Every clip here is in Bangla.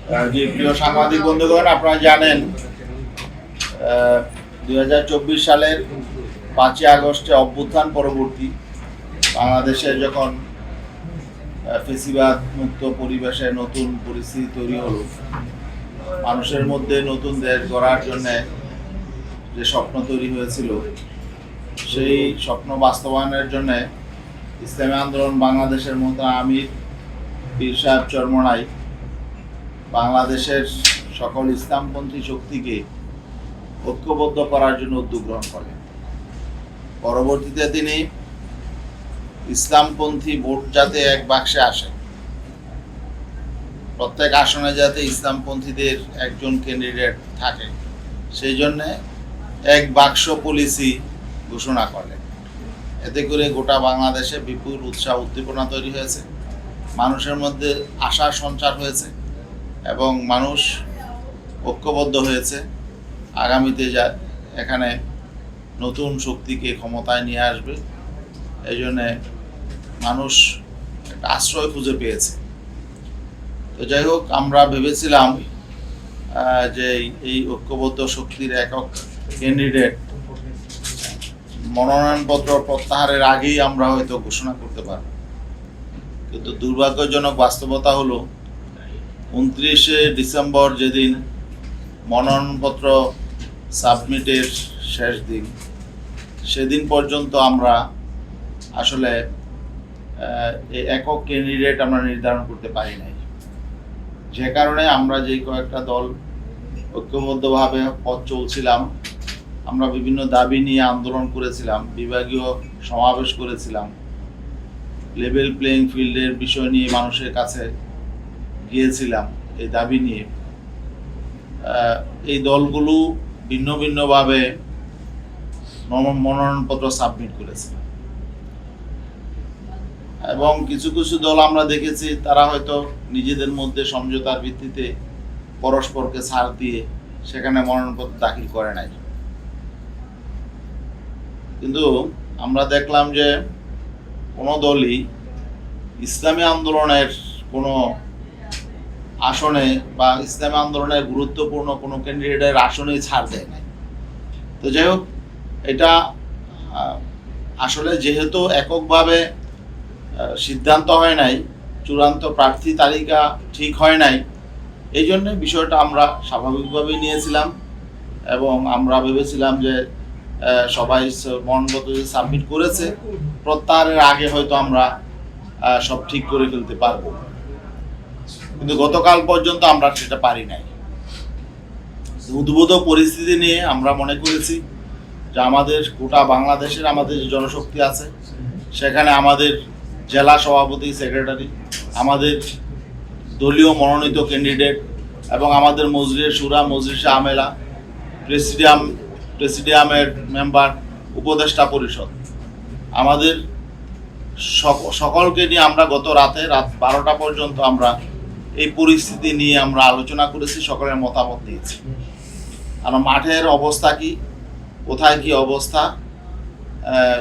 যে প্রিয় সাংবাদিক বন্ধুগণ, আপনারা জানেন 2024 সালের 5ই আগস্টে অভ্যুত্থান পরবর্তী বাংলাদেশে যখন ফেসিবাদ মুক্ত পরিবেশে নতুন পরিস্থিতি তৈরি হলো, মানুষের মধ্যে নতুন দেশ গড়ার জন্য যে স্বপ্ন তৈরি হয়েছিল, সেই স্বপ্ন বাস্তবায়নের জন্য ইসলামী আন্দোলন বাংলাদেশের মতো আমির পীর সাহেব চরমোনাই বাংলাদেশের সকল ইসলামপন্থী শক্তিকে ঐক্যবদ্ধ করার জন্য উদ্যোগ গ্রহণ করেন। পরবর্তীতে তিনি ইসলামপন্থী ভোট যাতে এক বাক্সে আসে, প্রত্যেক আসনে যাতে ইসলামপন্থীদের একজন ক্যান্ডিডেট থাকে, সেই জন্য এক বাক্স পলিসি ঘোষণা করলেন। এতে করে গোটা বাংলাদেশে বিপুল উৎসাহ উদ্দীপনা তৈরি হয়েছে, মানুষের মধ্যে আশার সঞ্চার হয়েছে এবং মানুষ ঐক্যবদ্ধ হয়েছে আগামীতে এখানে নতুন শক্তিকে ক্ষমতায় নিয়ে আসবে। এই জন্যে মানুষ একটা আশ্রয় খুঁজে পেয়েছে। তো যাই হোক, আমরা ভেবেছিলাম যে এই ঐক্যবদ্ধ শক্তির একক ক্যান্ডিডেট মনোনয়নপত্র প্রত্যাহারের আগেই আমরা হয়তো ঘোষণা করতে পারব, কিন্তু দুর্ভাগ্যজনক বাস্তবতা হলো 29শে ডিসেম্বর যেদিন মনোনয়নপত্র সাবমিটের শেষ দিন, সেদিন পর্যন্ত আমরা আসলে এই একক ক্যান্ডিডেট আমরা নির্ধারণ করতে পারি নাই। যে কারণে আমরা যে কয়েকটা দল ঐক্যবদ্ধভাবে পথ চলছিলাম, আমরা বিভিন্ন দাবি নিয়ে আন্দোলন করেছিলাম, বিভাগীয় সমাবেশ করেছিলাম, লেভেল প্লেইং ফিল্ডের বিষয় নিয়ে মানুষের কাছে গিয়েছিলাম এই দাবি নিয়ে। এই দলগুলো ভিন্ন ভিন্নভাবে মনোনয়নপত্র সাবমিট করেছে এবং কিছু কিছু দল আমরা দেখেছি তারা হয়তো নিজেদের মধ্যে সমঝোতার ভিত্তিতে পরস্পরকে ছাড় দিয়ে সেখানে মনোনয়নপত্র দাখিল করে নাই। কিন্তু আমরা দেখলাম যে কোনো দলই ইসলামী আন্দোলনের কোনো আসনে বা ইসলামী আন্দোলনের গুরুত্বপূর্ণ কোনো ক্যান্ডিডেটের আসনে ছাড় দেয় নাই। তো যাই হোক, এটা আসলে যেহেতু এককভাবে সিদ্ধান্ত হয় নাই, চূড়ান্ত প্রার্থী তালিকা ঠিক হয় নাই, এই জন্য বিষয়টা আমরা স্বাভাবিকভাবেই নিয়েছিলাম এবং আমরা ভেবেছিলাম যে সবাই মনোনয়নপত্র সাবমিট করেছে, প্রত্যাহারের আগে হয়তো আমরা সব ঠিক করে ফেলতে পারবো। কিন্তু গতকাল পর্যন্ত আমরা সেটা পারি নাই। উদ্ভূত পরিস্থিতি নিয়ে আমরা মনে করেছি যে আমাদের গোটা বাংলাদেশের আমাদের যে জনশক্তি আছে, সেখানে আমাদের জেলা সভাপতি, সেক্রেটারি, আমাদের দলীয় মনোনীত ক্যান্ডিডেট এবং আমাদের মজলিসে শুরা, মজলিসে আমেলা, প্রেসিডিয়ামের মেম্বার, উপদেষ্টা পরিষদ, আমাদের সকলকে নিয়ে আমরা গত রাত 12টা পর্যন্ত আমরা এই পরিস্থিতি নিয়ে আমরা আলোচনা করেছি, সকলের মতামত দিয়েছি। আর মাঠের অবস্থা কি, কোথায় কি অবস্থা,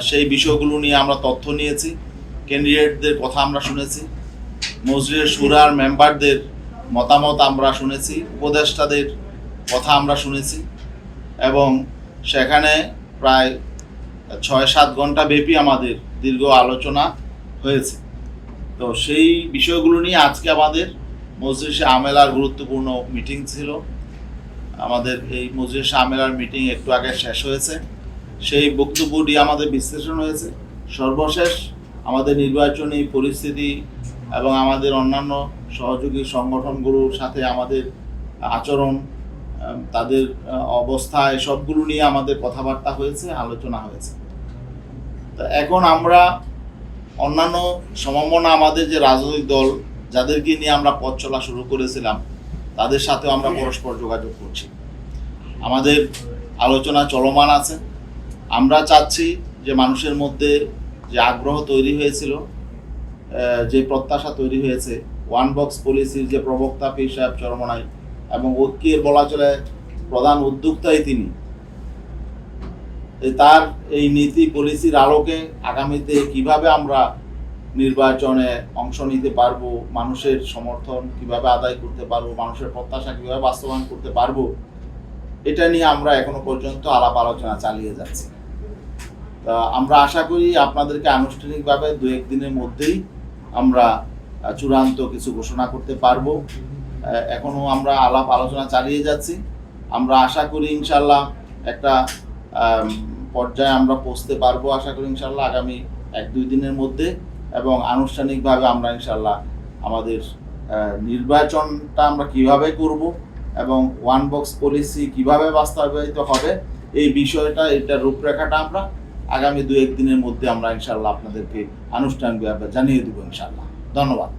সেই বিষয়গুলো নিয়ে আমরা তথ্য নিয়েছি, ক্যান্ডিডেটদের কথা আমরা শুনেছি, মজলিসে শুরার মেম্বারদের মতামত আমরা শুনেছি, উপদেষ্টাদের কথা আমরা শুনেছি এবং সেখানে প্রায় 6-7 ঘন্টা ব্যাপী আমাদের দীর্ঘ আলোচনা হয়েছে। তো সেই বিষয়গুলো নিয়ে আজকে আমাদের মজলিসে আমেলার গুরুত্বপূর্ণ মিটিং ছিল। আমাদের এই মজলিসে আমেলার মিটিং একটু আগে শেষ হয়েছে, সেই বক্তব্যটি আমাদের বিশ্লেষণ হয়েছে। সর্বশেষ আমাদের নির্বাচনী পরিস্থিতি এবং আমাদের অন্যান্য সহযোগী সংগঠনগুলোর সাথে আমাদের আচরণ, তাদের অবস্থা, এসবগুলো নিয়ে আমাদের কথাবার্তা হয়েছে, আলোচনা হয়েছে। তো এখন আমরা অন্যান্য সমমনা আমাদের যে রাজনৈতিক দল যাদেরকে নিয়ে আমরা পথ চলা শুরু করেছিলাম, তাদের সাথেও আমরা পরস্পর যোগাযোগ করছি, আমাদের আলোচনা চলমান আছে। আমরা চাচ্ছি যে মানুষের মধ্যে যে আগ্রহ তৈরি হয়েছিল, যে প্রত্যাশা তৈরি হয়েছে, ওয়ান বক্স পলিসির যে প্রবক্তা পীর সাহেব চরমোনাই এবং ঐক্যের বলা চলে প্রধান উদ্যোক্তাই তিনি, তার এই নীতি পলিসির আলোকে আগামীতে কিভাবে আমরা নির্বাচনে অংশ নিতে পারবো, মানুষের সমর্থন কিভাবে আদায় করতে পারবো, মানুষের প্রত্যাশা কিভাবে বাস্তবায়ন করতে পারবো, এটা নিয়ে আমরা এখনো পর্যন্ত আলাপ আলোচনা চালিয়ে যাচ্ছি। তা আমরা আশা করি আপনাদেরকে আনুষ্ঠানিকভাবে 2-1 দিনের মধ্যেই আমরা চূড়ান্ত কিছু ঘোষণা করতে পারবো। এখনো আমরা আলাপ আলোচনা চালিয়ে যাচ্ছি। আমরা আশা করি ইনশাল্লাহ একটা পর্যায়ে আমরা পৌঁছতে পারবো, আশা করি ইনশাল্লাহ আগামী 1-2 দিনের মধ্যে, এবং আনুষ্ঠানিকভাবে আমরা ইনশাল্লাহ আমাদের নির্বাচনটা আমরা কিভাবে করব এবং ওয়ান বক্স পলিসি কিভাবে বাস্তবায়িত হবে এই বিষয়টা, এটার রূপরেখাটা আমরা আগামী 2-1 দিনের মধ্যে আমরা ইনশাল্লাহ আপনাদেরকে আনুষ্ঠানিকভাবে জানিয়ে দেবো ইনশাল্লাহ। ধন্যবাদ।